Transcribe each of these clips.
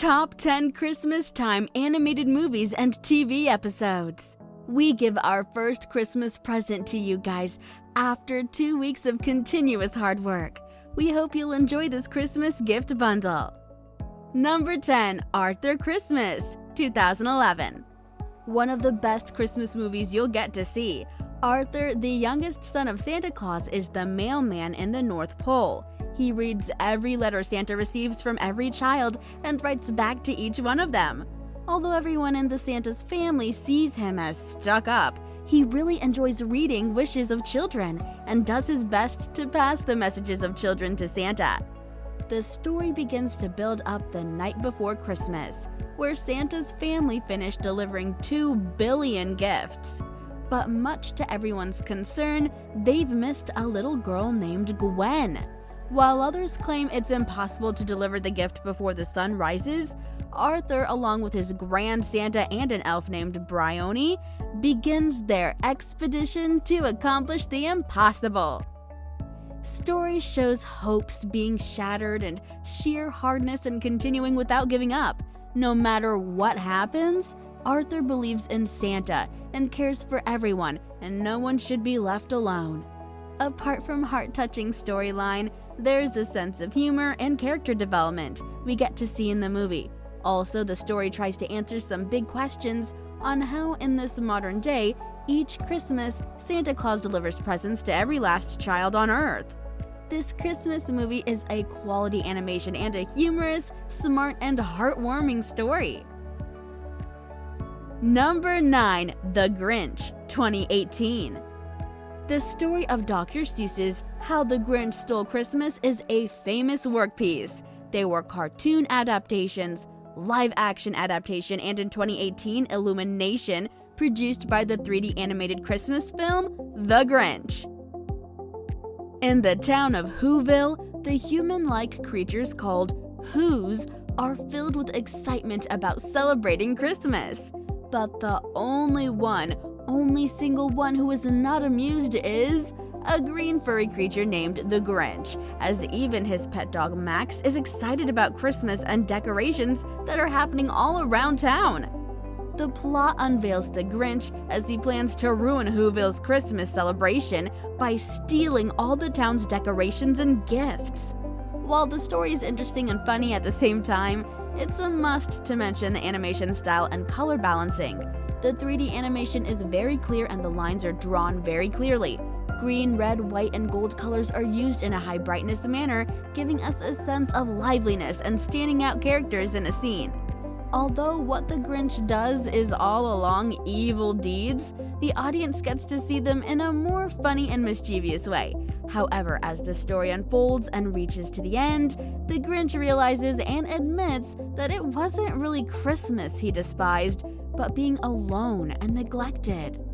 Top 10 Christmas Time Animated Movies and TV Episodes. We give our first Christmas present to you guys after 2 weeks of continuous hard work. We hope you'll enjoy this Christmas gift bundle. Number 10, Arthur Christmas, 2011. One of the best Christmas movies you'll get to see. Arthur, the youngest son of Santa Claus, is the mailman in the North Pole. He reads every letter Santa receives from every child and writes back to each one of them. Although everyone in the Santa's family sees him as stuck up, he really enjoys reading wishes of children and does his best to pass the messages of children to Santa. The story begins to build up the night before Christmas, where Santa's family finished delivering 2 billion gifts. But much to everyone's concern, they've missed a little girl named Gwen. While others claim it's impossible to deliver the gift before the sun rises, Arthur, along with his grand Santa and an elf named Bryony, begins their expedition to accomplish the impossible. Story shows hopes being shattered and sheer hardness and continuing without giving up. No matter what happens, Arthur believes in Santa and cares for everyone, and no one should be left alone. Apart from heart-touching storyline, there's a sense of humor and character development we get to see in the movie. Also, the story tries to answer some big questions on how, in this modern day, each Christmas, Santa Claus delivers presents to every last child on Earth. This Christmas movie is a quality animation and a humorous, smart, and heartwarming story. Number 9, The Grinch, 2018. The story of Dr. Seuss's How the Grinch Stole Christmas is a famous work piece. There were cartoon adaptations, live-action adaptation, and in 2018, Illumination, produced by the 3D animated Christmas film, The Grinch. In the town of Whoville, the human-like creatures called Whos are filled with excitement about celebrating Christmas. But the only single one who is not amused is a green furry creature named the Grinch, as even his pet dog Max is excited about Christmas and decorations that are happening all around town. The plot unveils the Grinch as he plans to ruin Whoville's Christmas celebration by stealing all the town's decorations and gifts. While the story is interesting and funny at the same time, it's a must to mention the animation style and color balancing. The 3D animation is very clear and the lines are drawn very clearly. Green, red, white, and gold colors are used in a high brightness manner, giving us a sense of liveliness and standing out characters in a scene. Although what the Grinch does is all along evil deeds, the audience gets to see them in a more funny and mischievous way. However, as the story unfolds and reaches to the end, the Grinch realizes and admits that it wasn't really Christmas he despised, but being alone and neglected.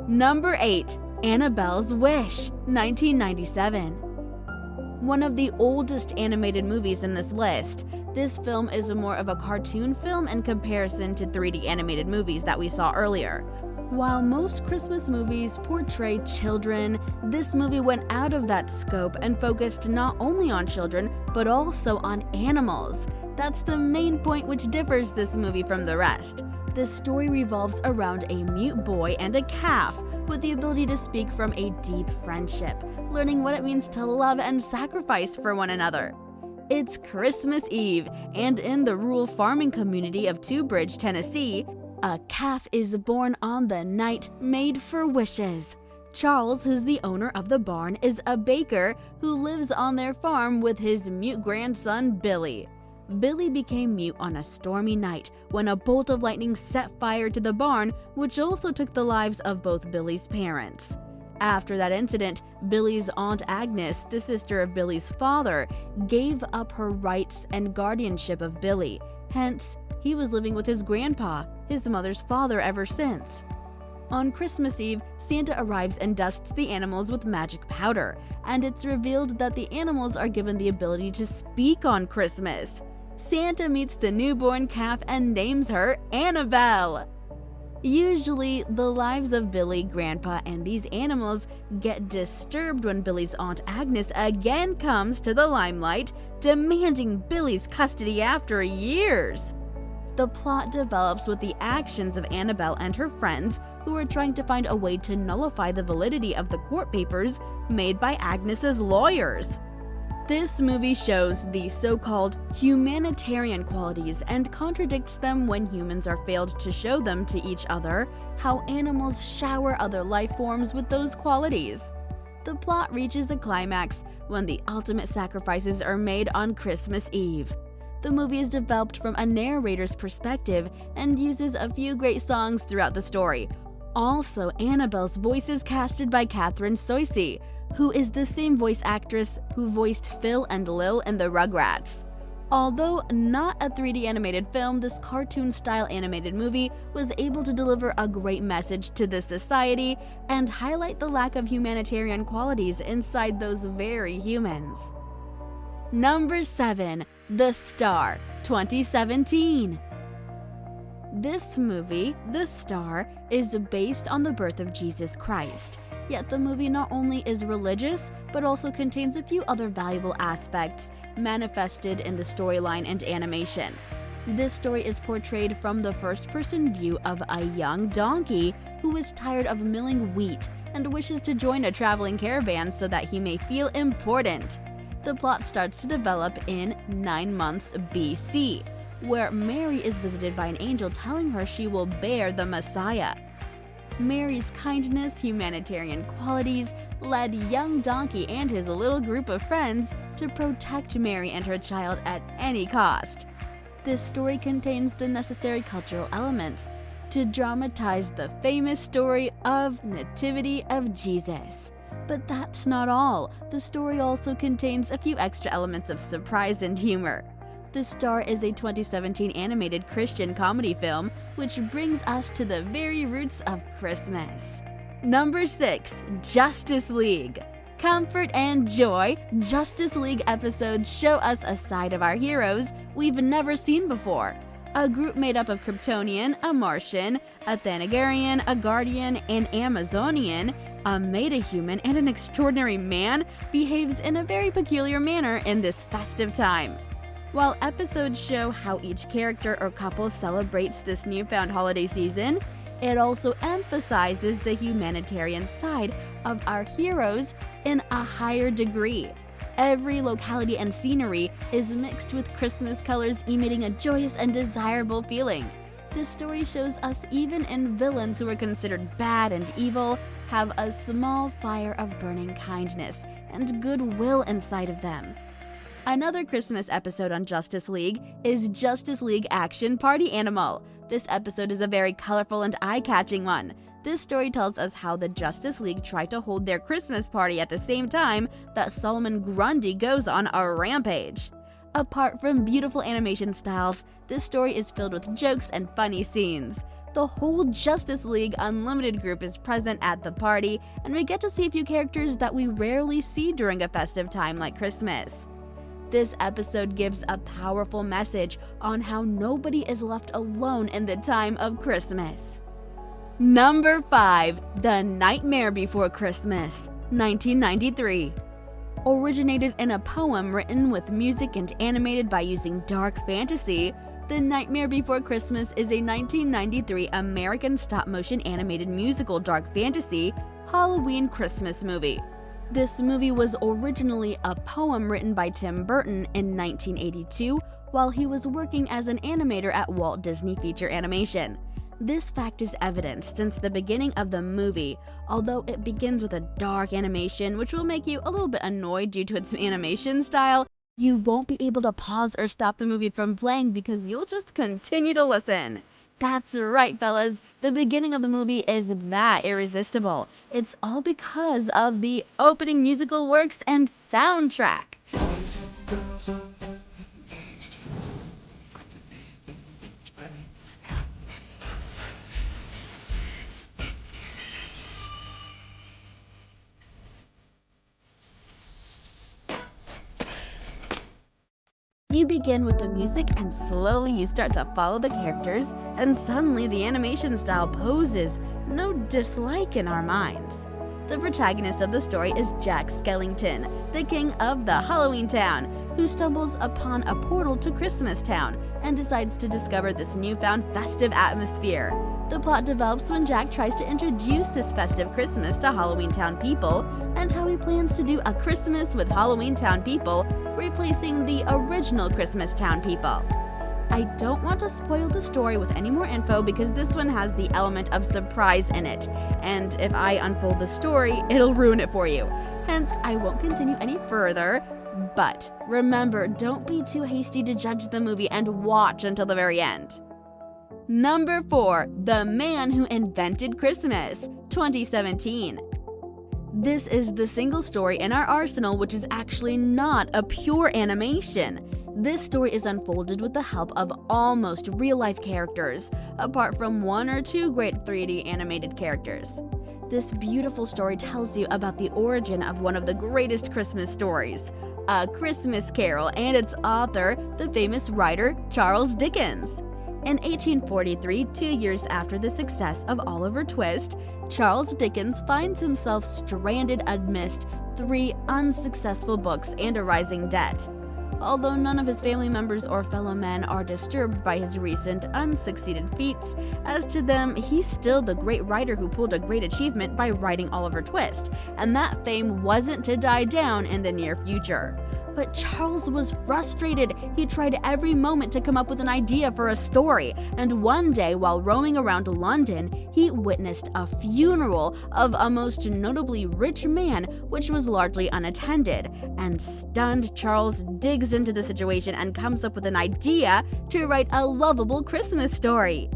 Number 8, Annabelle's Wish, 1997. One of the oldest animated movies in this list, this film is more of a cartoon film in comparison to 3D animated movies that we saw earlier. While most Christmas movies portray children, this movie went out of that scope and focused not only on children, but also on animals. That's the main point which differs this movie from the rest. The story revolves around a mute boy and a calf with the ability to speak from a deep friendship, learning what it means to love and sacrifice for one another. It's Christmas Eve, and in the rural farming community of Two Bridge, Tennessee, a calf is born on the night made for wishes. Charles, who's the owner of the barn, is a baker who lives on their farm with his mute grandson, Billy. Billy became mute on a stormy night when a bolt of lightning set fire to the barn, which also took the lives of both Billy's parents. After that incident, Billy's Aunt Agnes, the sister of Billy's father, gave up her rights and guardianship of Billy. Hence, he was living with his grandpa, his mother's father, ever since. On Christmas Eve, Santa arrives and dusts the animals with magic powder, and it's revealed that the animals are given the ability to speak on Christmas. Santa meets the newborn calf and names her Annabelle. Usually, the lives of Billy, Grandpa, and these animals get disturbed when Billy's Aunt Agnes again comes to the limelight, demanding Billy's custody after years. The plot develops with the actions of Annabelle and her friends, who are trying to find a way to nullify the validity of the court papers made by Agnes's lawyers. This movie shows the so-called humanitarian qualities and contradicts them when humans are failed to show them to each other, how animals shower other life forms with those qualities. The plot reaches a climax when the ultimate sacrifices are made on Christmas Eve. The movie is developed from a narrator's perspective and uses a few great songs throughout the story. Also, Annabelle's voice is casted by Catherine Soisy, who is the same voice actress who voiced Phil and Lil in the Rugrats. Although not a 3D animated film, this cartoon-style animated movie was able to deliver a great message to the society and highlight the lack of humanitarian qualities inside those very humans. Number 7. The Star, 2017. This movie, The Star, is based on the birth of Jesus Christ. Yet the movie not only is religious, but also contains a few other valuable aspects manifested in the storyline and animation. This story is portrayed from the first-person view of a young donkey who is tired of milling wheat and wishes to join a traveling caravan so that he may feel important. The plot starts to develop in 9 months BC, where Mary is visited by an angel telling her she will bear the Messiah. Mary's kindness, humanitarian qualities led young donkey and his little group of friends to protect Mary and her child at any cost. This story contains the necessary cultural elements to dramatize the famous story of Nativity of Jesus. But that's not all. The story also contains a few extra elements of surprise and humor. The Star is a 2017 animated Christian comedy film, which brings us to the very roots of Christmas. Number 6. Justice League. Comfort and joy, Justice League episodes show us a side of our heroes we've never seen before. A group made up of Kryptonian, a Martian, a Thanagarian, a Guardian, an Amazonian, a metahuman, and an extraordinary man behaves in a very peculiar manner in this festive time. While episodes show how each character or couple celebrates this newfound holiday season, it also emphasizes the humanitarian side of our heroes in a higher degree. Every locality and scenery is mixed with Christmas colors, emitting a joyous and desirable feeling. This story shows us even in villains who are considered bad and evil have a small fire of burning kindness and goodwill inside of them. Another Christmas episode on Justice League is Justice League Action Party Animal. This episode is a very colorful and eye-catching one. This story tells us how the Justice League try to hold their Christmas party at the same time that Solomon Grundy goes on a rampage. Apart from beautiful animation styles, this story is filled with jokes and funny scenes. The whole Justice League Unlimited group is present at the party, and we get to see a few characters that we rarely see during a festive time like Christmas. This episode gives a powerful message on how nobody is left alone in the time of Christmas. Number 5. The Nightmare Before Christmas, 1993. Originated in a poem written with music and animated by using dark fantasy, The Nightmare Before Christmas is a 1993 American stop-motion animated musical dark fantasy Halloween Christmas movie. This movie was originally a poem written by Tim Burton in 1982 while he was working as an animator at Walt Disney Feature Animation. This fact is evident since the beginning of the movie, although it begins with a dark animation which will make you a little bit annoyed due to its animation style. You won't be able to pause or stop the movie from playing because you'll just continue to listen. That's right, fellas. The beginning of the movie is that irresistible. It's all because of the opening musical works and soundtrack. You begin with the music and slowly you start to follow the characters and suddenly the animation style poses no dislike in our minds. The protagonist of the story is Jack Skellington, the king of the Halloween Town, who stumbles upon a portal to Christmas Town and decides to discover this newfound festive atmosphere. The plot develops when Jack tries to introduce this festive Christmas to Halloween Town people, and how he plans to do a Christmas with Halloween Town people, replacing the original Christmas Town people. I don't want to spoil the story with any more info because this one has the element of surprise in it, and if I unfold the story, it'll ruin it for you. Hence, I won't continue any further. But remember, don't be too hasty to judge the movie and watch until the very end. Number 4. The Man Who Invented Christmas, 2017. This is the single story in our arsenal which is actually not a pure animation. This story is unfolded with the help of almost real-life characters, apart from 1 or 2 great 3D animated characters. This beautiful story tells you about the origin of one of the greatest Christmas stories, A Christmas Carol, and its author, the famous writer Charles Dickens. In 1843, 2 years after the success of Oliver Twist, Charles Dickens finds himself stranded amidst 3 unsuccessful books and a rising debt. Although none of his family members or fellow men are disturbed by his recent unsucceeded feats, as to them, he's still the great writer who pulled a great achievement by writing Oliver Twist, and that fame wasn't to die down in the near future. But Charles was frustrated. He tried every moment to come up with an idea for a story, and one day while roaming around London, he witnessed a funeral of a most notably rich man which was largely unattended, and stunned, Charles digs into the situation and comes up with an idea to write a lovable Christmas story.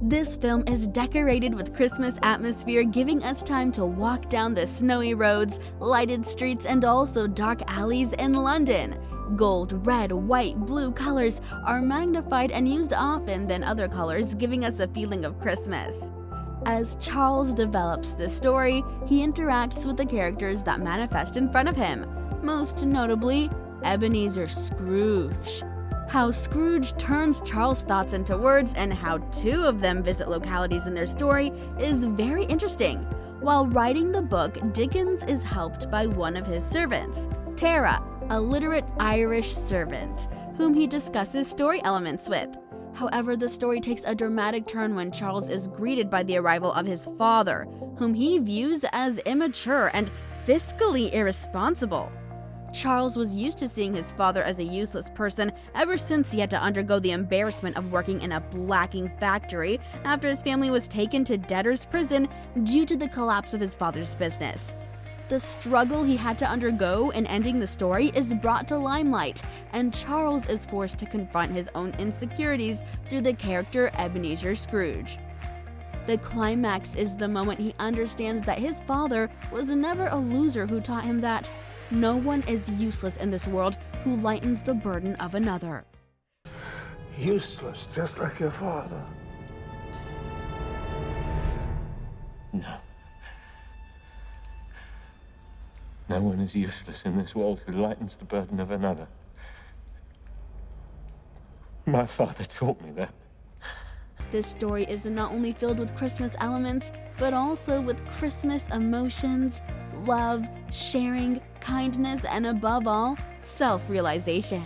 This film is decorated with Christmas atmosphere, giving us time to walk down the snowy roads, lighted streets, and also dark alleys in London. Gold, red, white, blue colors are magnified and used often than other colors, giving us a feeling of Christmas. As Charles develops the story, he interacts with the characters that manifest in front of him, most notably Ebenezer Scrooge. How Scrooge turns Charles' thoughts into words and how 2 of them visit localities in their story is very interesting. While writing the book, Dickens is helped by one of his servants, Tara, a literate Irish servant, whom he discusses story elements with. However, the story takes a dramatic turn when Charles is greeted by the arrival of his father, whom he views as immature and fiscally irresponsible. Charles was used to seeing his father as a useless person ever since he had to undergo the embarrassment of working in a blacking factory after his family was taken to debtor's prison due to the collapse of his father's business. The struggle he had to undergo in ending the story is brought to limelight, and Charles is forced to confront his own insecurities through the character Ebenezer Scrooge. The climax is the moment he understands that his father was never a loser who taught him that no one is useless in this world who lightens the burden of another. Useless, just like your father. No. No one is useless in this world who lightens the burden of another. My father taught me that. This story is not only filled with Christmas elements, but also with Christmas emotions, love, sharing, kindness, and above all, self-realization.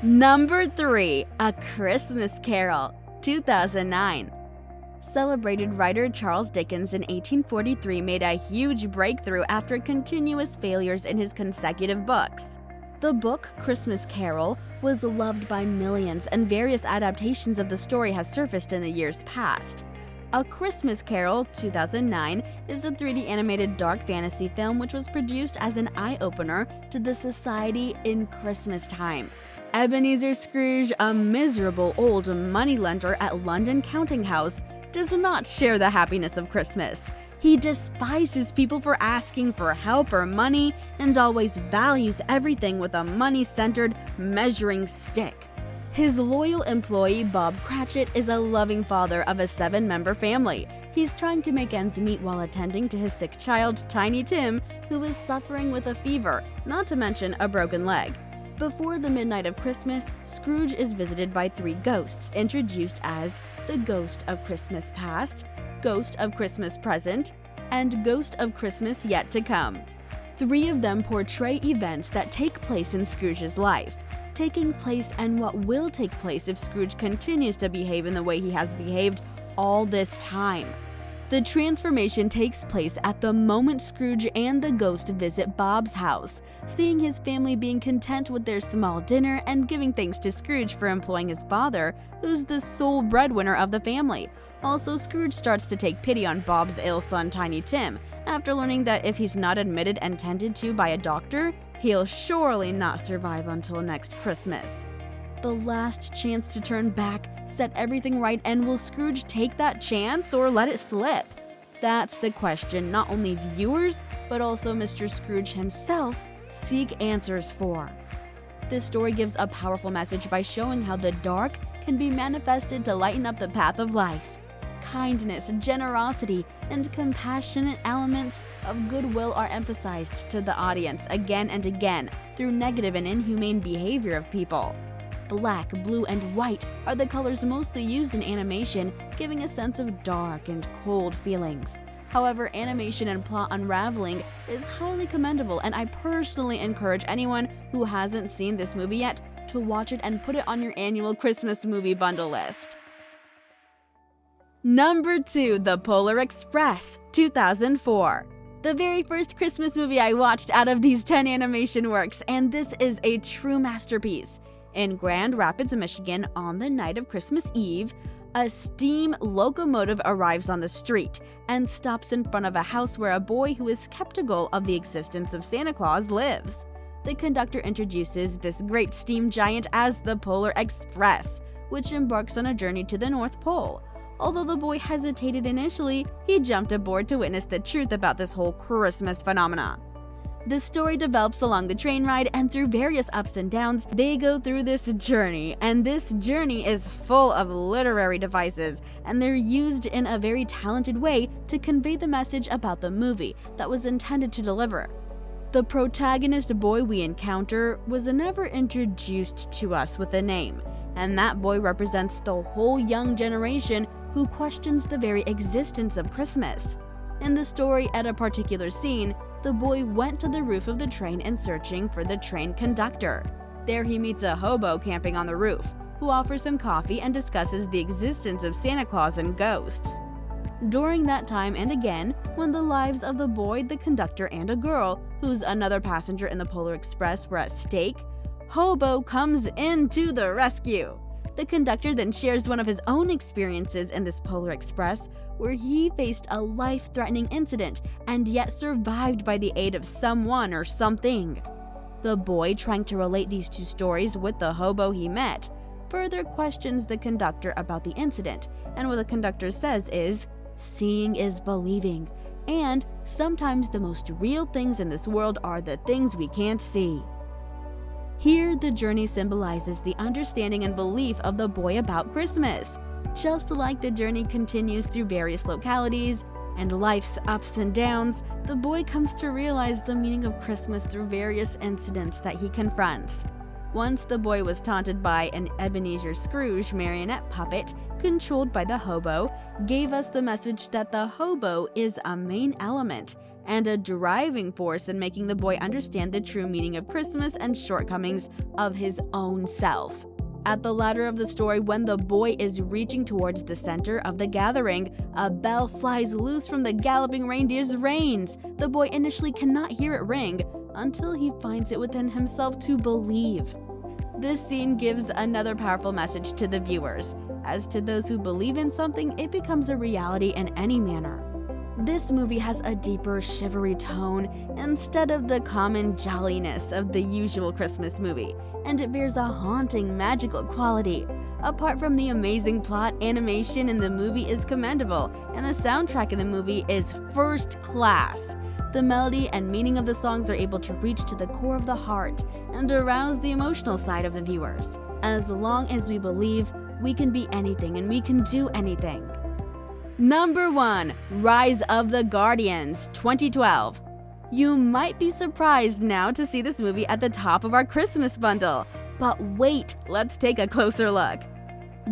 Number 3. A Christmas Carol, 2009. Celebrated writer Charles Dickens in 1843 made a huge breakthrough after continuous failures in his consecutive books. The book, Christmas Carol, was loved by millions, and various adaptations of the story has surfaced in the years past. A Christmas Carol, 2009, is a 3D animated dark fantasy film which was produced as an eye-opener to the society in Christmas time. Ebenezer Scrooge, a miserable old moneylender at London counting house, does not share the happiness of Christmas. He despises people for asking for help or money and always values everything with a money-centered measuring stick. His loyal employee, Bob Cratchit, is a loving father of a 7-member family. He's trying to make ends meet while attending to his sick child, Tiny Tim, who is suffering with a fever, not to mention a broken leg. Before the midnight of Christmas, Scrooge is visited by 3 ghosts, introduced as the Ghost of Christmas Past, Ghost of Christmas Present, and Ghost of Christmas Yet to Come. 3 of them portray events that take place in Scrooge's life, taking place and what will take place if Scrooge continues to behave in the way he has behaved all this time. The transformation takes place at the moment Scrooge and the ghost visit Bob's house, seeing his family being content with their small dinner and giving thanks to Scrooge for employing his father, who's the sole breadwinner of the family. Also, Scrooge starts to take pity on Bob's ill son Tiny Tim, after learning that if he's not admitted and tended to by a doctor, he'll surely not survive until next Christmas. The last chance to turn back, set everything right, and will Scrooge take that chance or let it slip? That's the question not only viewers, but also Mr. Scrooge himself seek answers for. This story gives a powerful message by showing how the dark can be manifested to lighten up the path of life. Kindness, generosity, and compassionate elements of goodwill are emphasized to the audience again and again through negative and inhumane behavior of people. Black, blue, and white are the colors mostly used in animation, giving a sense of dark and cold feelings. However, animation and plot unraveling is highly commendable, and I personally encourage anyone who hasn't seen this movie yet to watch it and put it on your annual Christmas movie bundle list. Number 2, The Polar Express, 2004. The very first Christmas movie I watched out of these 10 animation works, and this is a true masterpiece. In Grand Rapids, Michigan, on the night of Christmas Eve, a steam locomotive arrives on the street and stops in front of a house where a boy who is skeptical of the existence of Santa Claus lives. The conductor introduces this great steam giant as the Polar Express, which embarks on a journey to the North Pole. Although the boy hesitated initially, he jumped aboard to witness the truth about this whole Christmas phenomena. The story develops along the train ride, and through various ups and downs, they go through this journey. And this journey is full of literary devices, and they're used in a very talented way to convey the message about the movie that was intended to deliver. The protagonist boy we encounter was never introduced to us with a name, and that boy represents the whole young generation who questions the very existence of Christmas. In the story, at a particular scene, the boy went to the roof of the train and searching for the train conductor. There he meets a hobo camping on the roof, who offers him coffee and discusses the existence of Santa Claus and ghosts. During that time and again, when the lives of the boy, the conductor, and a girl, who's another passenger in the Polar Express, were at stake, Hobo comes in to the rescue. The conductor then shares one of his own experiences in this Polar Express, where he faced a life-threatening incident and yet survived by the aid of someone or something. The boy, trying to relate these 2 stories with the hobo he met, further questions the conductor about the incident, and what the conductor says is, "Seeing is believing," and sometimes the most real things in this world are the things we can't see. Here, the journey symbolizes the understanding and belief of the boy about Christmas. Just like the journey continues through various localities and life's ups and downs, the boy comes to realize the meaning of Christmas through various incidents that he confronts. Once the boy was taunted by an Ebenezer Scrooge marionette puppet controlled by the hobo, gave us the message that the hobo is a main element and a driving force in making the boy understand the true meaning of Christmas and shortcomings of his own self. At the latter of the story, when the boy is reaching towards the center of the gathering, a bell flies loose from the galloping reindeer's reins. The boy initially cannot hear it ring until he finds it within himself to believe. This scene gives another powerful message to the viewers. As to those who believe in something, it becomes a reality in any manner. This movie has a deeper, shivery tone instead of the common jolliness of the usual Christmas movie, and it bears a haunting, magical quality. Apart from the amazing plot, animation in the movie is commendable, and the soundtrack in the movie is first class. The melody and meaning of the songs are able to reach to the core of the heart and arouse the emotional side of the viewers. As long as we believe, we can be anything and we can do anything. Number 1, Rise of the Guardians, 2012. You might be surprised now to see this movie at the top of our Christmas bundle. But wait, let's take a closer look.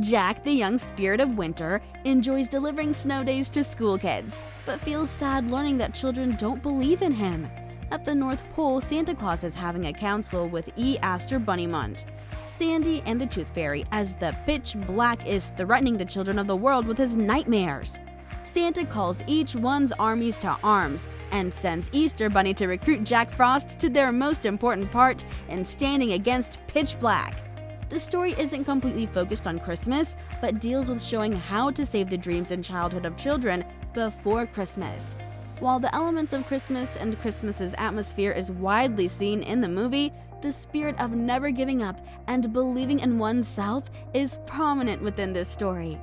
Jack, the young spirit of winter, enjoys delivering snow days to school kids, but feels sad learning that children don't believe in him. At the North Pole, Santa Claus is having a council with E. Aster Bunnymont, Sandy, and the Tooth Fairy as the pitch black is threatening the children of the world with his nightmares. Santa calls each one's armies to arms and sends Easter Bunny to recruit Jack Frost to their most important part in standing against pitch black. The story isn't completely focused on Christmas, but deals with showing how to save the dreams and childhood of children before Christmas. While the elements of Christmas and Christmas's atmosphere is widely seen in the movie, the spirit of never giving up and believing in oneself is prominent within this story.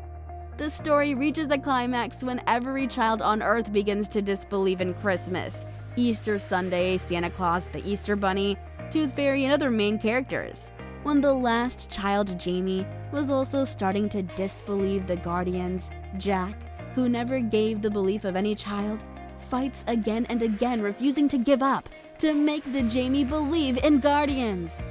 The story reaches a climax when every child on Earth begins to disbelieve in Christmas, Easter Sunday, Santa Claus, the Easter Bunny, Tooth Fairy, and other main characters. When the last child, Jamie, was also starting to disbelieve the Guardians, Jack, who never gave the belief of any child, fights again and again, refusing to give up, to make the Jamie believe in Guardians.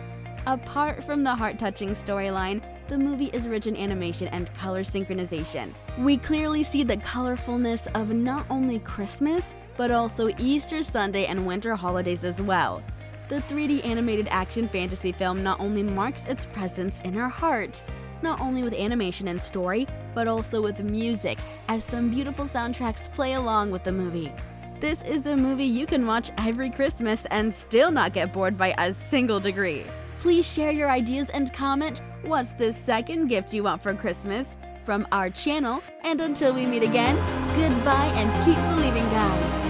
Apart from the heart-touching storyline, the movie is rich in animation and color synchronization. We clearly see the colorfulness of not only Christmas, but also Easter Sunday and winter holidays as well. The 3D animated action fantasy film not only marks its presence in our hearts, not only with animation and story, but also with music, as some beautiful soundtracks play along with the movie. This is a movie you can watch every Christmas and still not get bored by a single degree. Please share your ideas and comment what's the second gift you want for Christmas from our channel. And until we meet again, goodbye and keep believing, guys.